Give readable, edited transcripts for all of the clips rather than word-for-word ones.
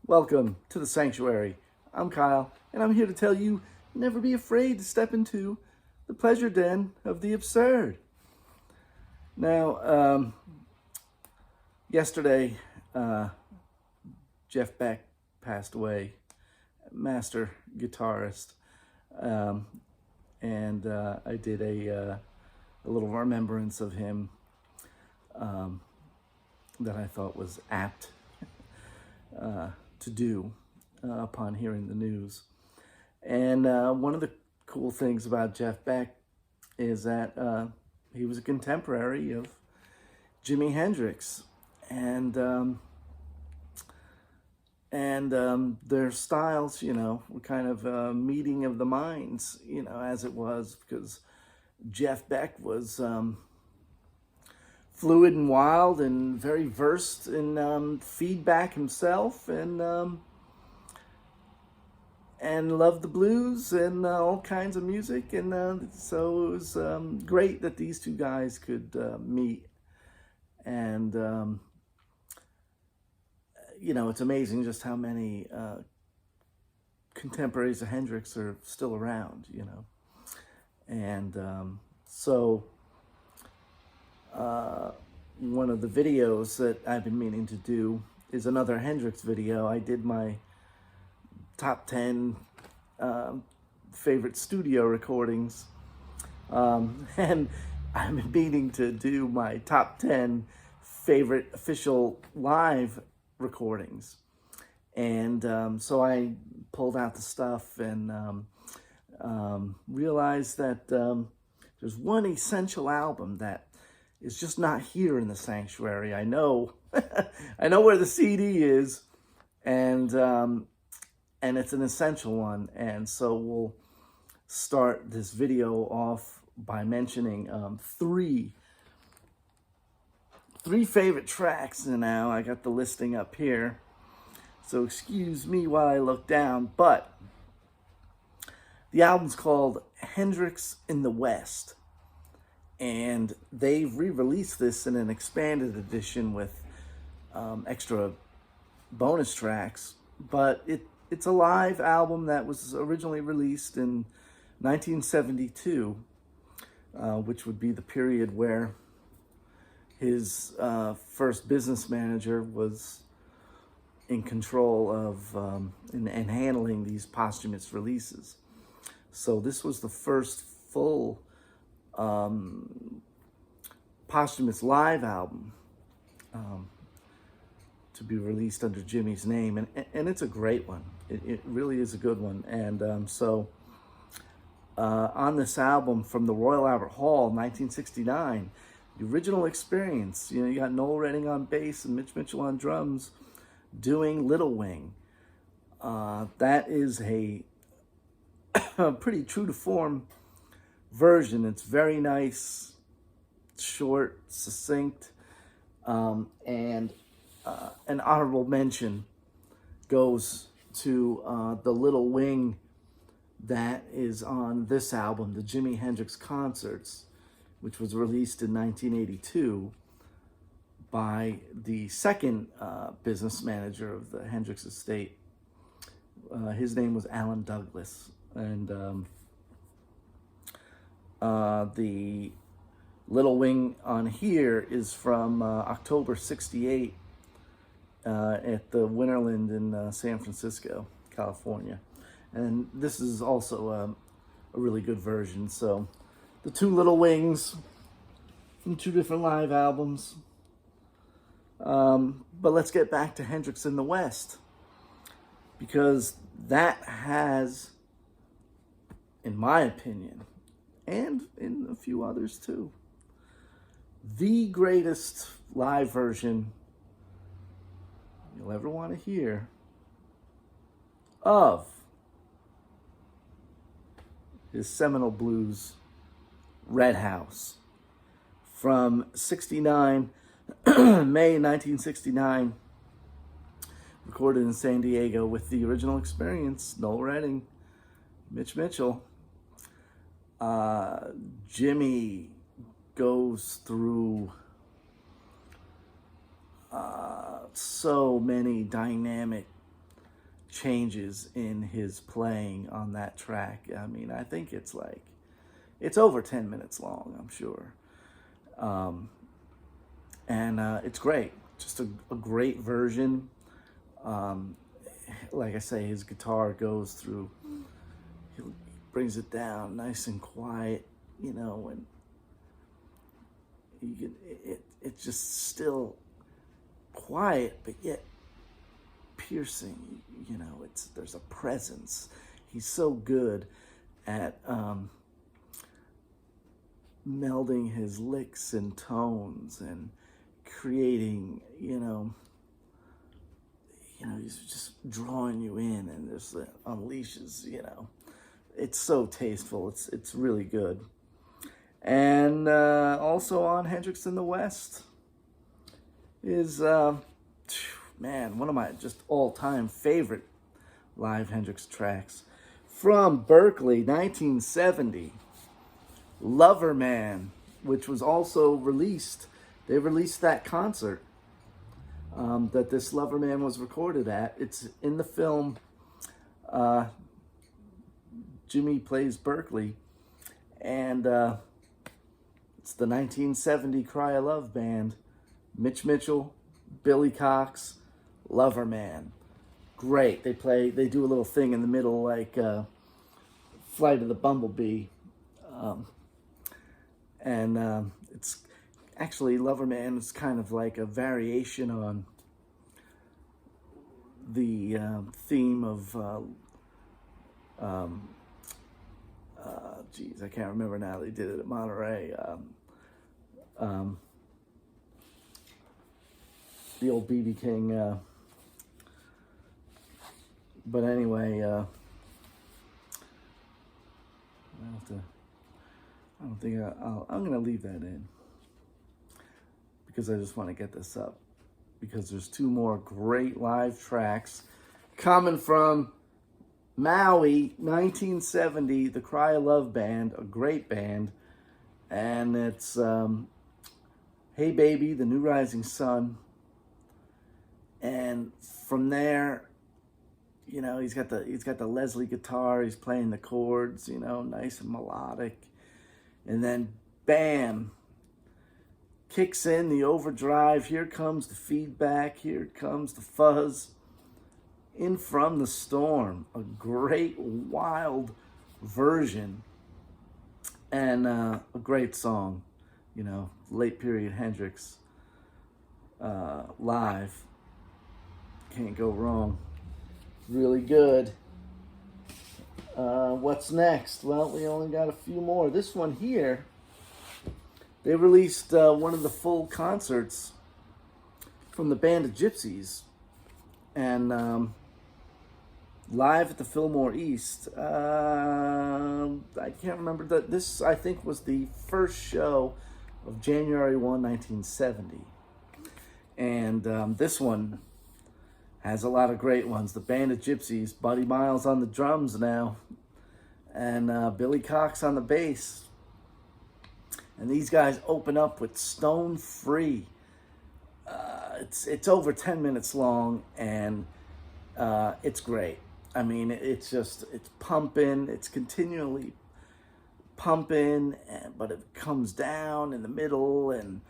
Welcome to the sanctuary. I'm Kyle, and I'm here to tell you never be afraid to step into the pleasure den of the absurd. Now, yesterday, Jeff Beck passed away, master guitarist, and I did a little remembrance of him that I thought was apt to do upon hearing the news. And one of the cool things about Jeff Beck is that he was a contemporary of Jimi Hendrix, and their styles, were kind of a meeting of the minds, as it was, because Jeff Beck was fluid and wild and very versed in feedback himself, and loved the blues and all kinds of music, and so it was great that these two guys could meet. And it's amazing just how many contemporaries of Hendrix are still around, and so one of the videos that I've been meaning to do is another Hendrix video. I did my top 10 favorite studio recordings, and I've been meaning to do my top 10 favorite official live recordings. And so I pulled out the stuff and realized that there's one essential album that is just not here in the sanctuary. I know, I know where the CD is, and it's an essential one. And so we'll start this video off by mentioning three favorite tracks. And now I got the listing up here, so excuse me while I look down, but the album's called Hendrix in the West, and they've re-released this in an expanded edition with extra bonus tracks, but it's a live album that was originally released in 1972, which would be the period where his first business manager was in control of and handling these posthumous releases. So this was the first full posthumous live album to be released under Jimmy's name, and it's a great one. It really is a good one. And so on this album from the Royal Albert Hall, 1969, the original experience, you got Noel Redding on bass and Mitch Mitchell on drums doing Little Wing. That is a pretty true to form version. It's very nice, short, succinct, and an honorable mention goes to the Little Wing that is on this album, the Jimi Hendrix Concerts, which was released in 1982 by the second business manager of the Hendrix estate. His name was Alan Douglas, and the Little Wing on here is from October 68 at the Winterland in San Francisco, California. And this is also a really good version. So the two Little Wings from two different live albums. But let's get back to Hendrix in the West, because that has, in my opinion, and in a few others too, the greatest live version you'll ever want to hear of his seminal blues, Red House, from 69, May 1969, recorded in San Diego with the original experience, Noel Redding, Mitch Mitchell. Jimmy goes through so many dynamic changes in his playing on that track. I mean, I think it's over 10 minutes long, I'm sure. And it's great. Just a great version. Like I say, his guitar goes through, he brings it down nice and quiet, you know, and you can, it's just still quiet, but yet piercing, you know, there's a presence. He's so good at melding his licks and tones and creating, you know, he's just drawing you in, and there's unleashes, you know. It's so tasteful. It's really good. And also on Hendrix in the West is, man, one of my just all-time favorite live Hendrix tracks. From Berkeley, 1970, Lover Man, which was also released. They released that concert that this Lover Man was recorded at. It's in the film Jimmy Plays Berkeley, and it's the 1970 Cry of Love band. Mitch Mitchell, Billy Cox, Lover Man. Great. They do a little thing in the middle like Flight of the Bumblebee. It's actually, Lover Man is kind of like a variation on the theme of, geez, I can't remember now. They did it at Monterey. The old BB King. But anyway, I don't think I'm going to leave that in, because I just want to get this up, because there's two more great live tracks coming from Maui, 1970, the Cry of Love band, a great band, and it's Hey Baby, The New Rising Sun. And from there, you know, he's got the Leslie guitar, he's playing the chords, you know, nice and melodic. And then bam, kicks in the overdrive. Here comes the feedback, here comes the fuzz. In From the Storm, a great wild version, and a great song, you know, late period Hendrix live. Can't go wrong. Really good. What's next? Well, we only got a few more. This one here, they released one of the full concerts from the Band of Gypsys, and live at the Fillmore East. I can't remember that. This, I think, was the first show of January 1, 1970. And this one has a lot of great ones. The Band of Gypsys, Buddy Miles on the drums now, and Billy Cox on the bass. And these guys open up with Stone Free. It's over 10 minutes long, and it's great. I mean, it's pumping. It's continually pumping, but it comes down in the middle, and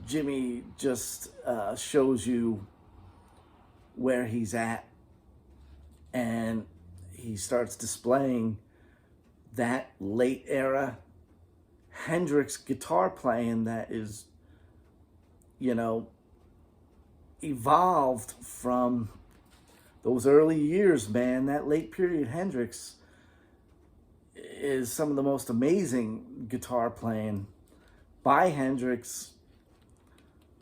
Jimmy just shows you where he's at, and he starts displaying that late era Hendrix guitar playing that is, you know, evolved from those early years, man. That late period Hendrix is some of the most amazing guitar playing by Hendrix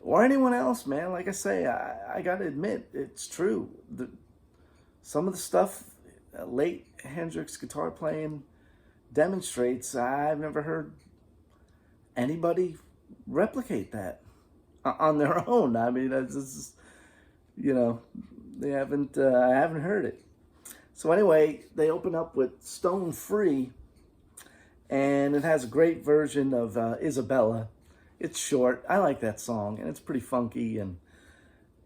or anyone else, man. Like I say, I gotta admit, it's true. Some of the stuff late Hendrix guitar playing demonstrates, I've never heard anybody replicate that on their own. I mean, that's just, you know, I haven't heard it. So anyway, they open up with Stone Free, and it has a great version of Isabella. It's short. I like that song, and it's pretty funky. And,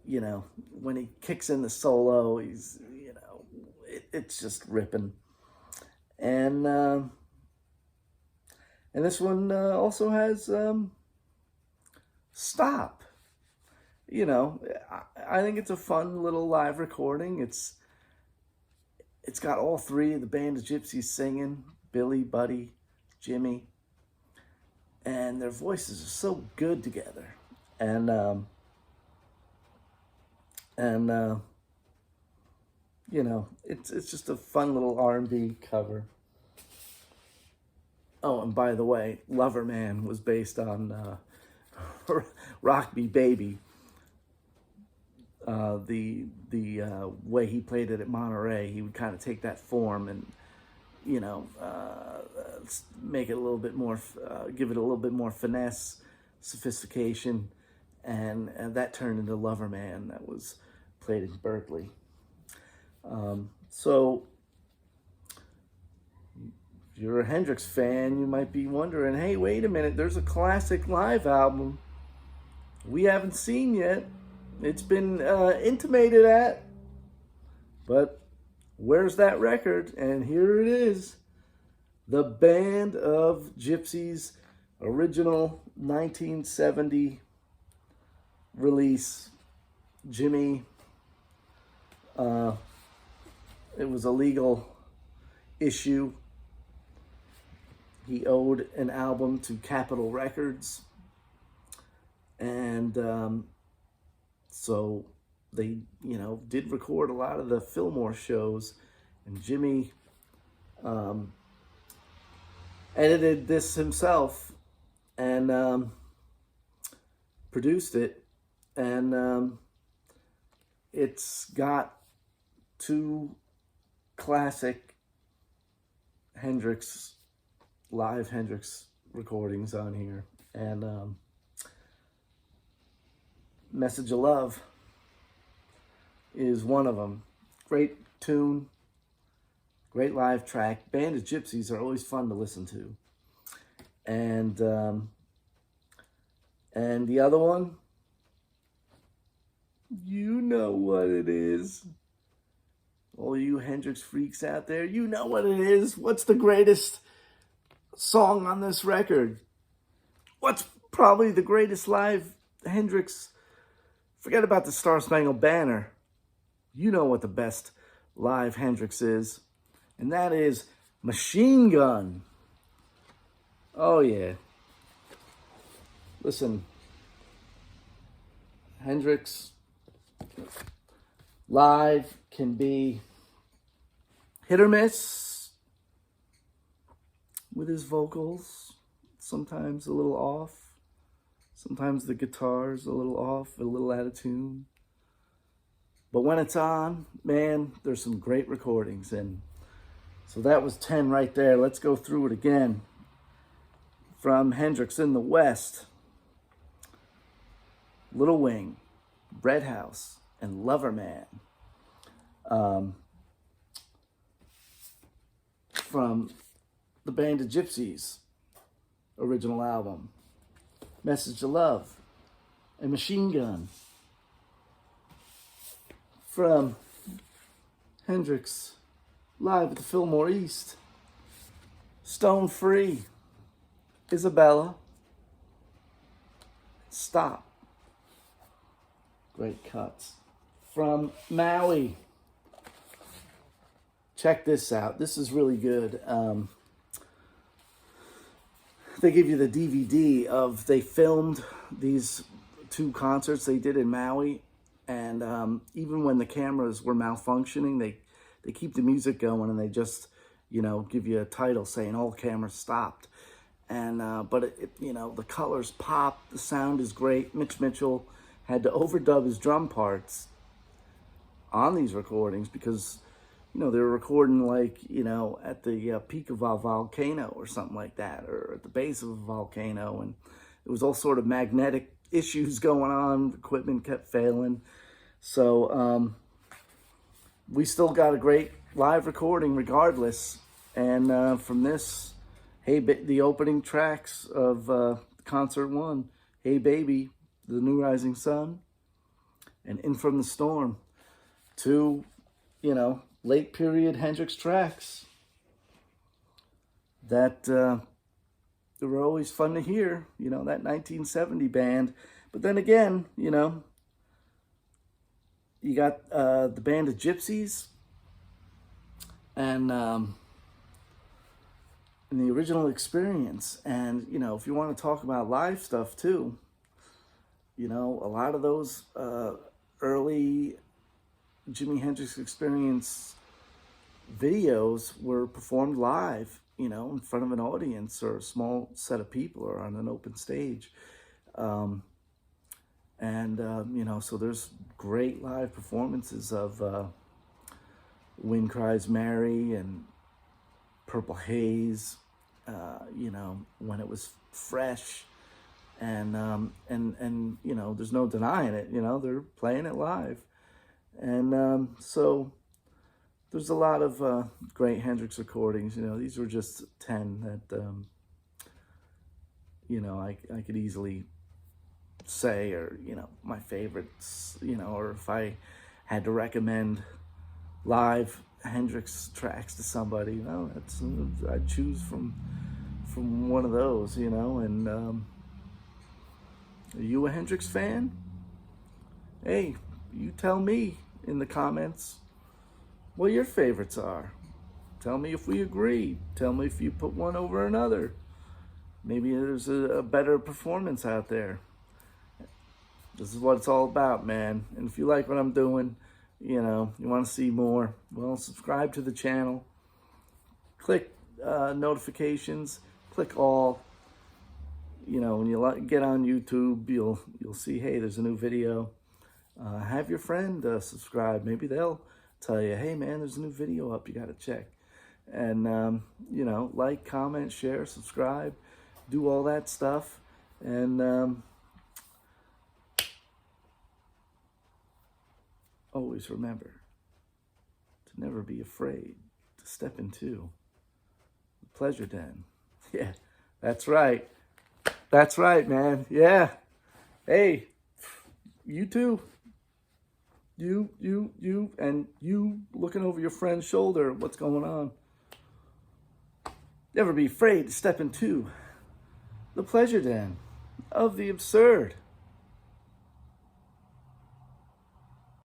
you know, when he kicks in the solo, he's, you know, it's just ripping. And this one also has Stop. You know, I think it's a fun little live recording. It's got all three of the Band of Gypsys singing, Billy, Buddy, Jimmy, and their voices are so good together. And you know, it's just a fun little R&B cover. Oh, and by the way, Lover Man was based on Rock Me Baby. The way he played it at Monterey, he would kind of take that form and, you know, make it a little bit more, give it a little bit more finesse, sophistication, and that turned into Lover Man, that was played in Berkeley. So if you're a Hendrix fan, you might be wondering, hey, wait a minute, there's a classic live album we haven't seen yet. It's been intimated at, but where's that record? And here it is, the Band of Gypsys original 1970 release. Jimmy, it was a legal issue. He owed an album to Capitol Records, and so they, you know, did record a lot of the Fillmore shows, and Jimmy edited this himself and produced it, and it's got two classic Hendrix, live Hendrix recordings on here, and Message of Love is one of them. Great tune, great live track. Band of Gypsys are always fun to listen to. And the other one, you know what it is. All you Hendrix freaks out there, you know what it is. What's the greatest song on this record? What's probably the greatest live Hendrix? Forget about the Star Spangled Banner. You know what the best live Hendrix is, and that is Machine Gun. Oh yeah. Listen, Hendrix live can be hit or miss with his vocals, sometimes a little off. Sometimes the guitar's a little off, a little out of tune. But when it's on, man, there's some great recordings. And so that was 10 right there. Let's go through it again. From Hendrix in the West, Little Wing, Red House, and Lover Man. From the Band of Gypsys original album, Message of Love, and Machine Gun. From Hendrix live at the Fillmore East, Stone Free, Isabella, Stop. Great cuts. From Maui, check this out. This is really good. They give you the DVD of, they filmed these two concerts they did in Maui, and even when the cameras were malfunctioning, they keep the music going, and they just, you know, give you a title saying all cameras stopped. And but it, you know, the colors pop, the sound is great. Mitch Mitchell had to overdub his drum parts on these recordings because, you know, they were recording like, you know, at the peak of a volcano or something like that, or at the base of a volcano, and it was all sort of magnetic issues going on. The equipment kept failing. So we still got a great live recording regardless. And from this, the opening tracks of Concert 1, Hey Baby, The New Rising Sun, and In From the Storm, two, you know, late period Hendrix tracks that they were always fun to hear, you know, that 1970 band. But then again, you know, you got the Band of Gypsys and the original experience. And, you know, if you want to talk about live stuff too, you know, a lot of those early Jimi Hendrix experience videos were performed live, you know, in front of an audience or a small set of people or on an open stage. You know, so there's great live performances of Wind Cries Mary and Purple Haze, you know, when it was fresh. And you know, there's no denying it, you know, they're playing it live. And so there's a lot of great Hendrix recordings, you know, these were just 10 that, you know, I could easily say, or, you know, my favorites, you know, or if I had to recommend live Hendrix tracks to somebody, you know, I'd choose from one of those, you know. And are you a Hendrix fan? Hey, you tell me in the comments what your favorites are. Tell me if we agree. Tell me if you put one over another. Maybe there's a better performance out there. This is what it's all about, man. And if you like what I'm doing, you know, you want to see more, well, subscribe to the channel. Click notifications. Click all. You know, when you get on YouTube, you'll see, hey, there's a new video. Have your friend subscribe. Maybe they'll tell you, hey, man, there's a new video up. You got to check. And, you know, like, comment, share, subscribe. Do all that stuff. And always remember to never be afraid to step into the pleasure den. Yeah, that's right. That's right, man. Yeah. Hey, you too. You, and you looking over your friend's shoulder. What's going on? Never be afraid to step into the pleasure den of the absurd.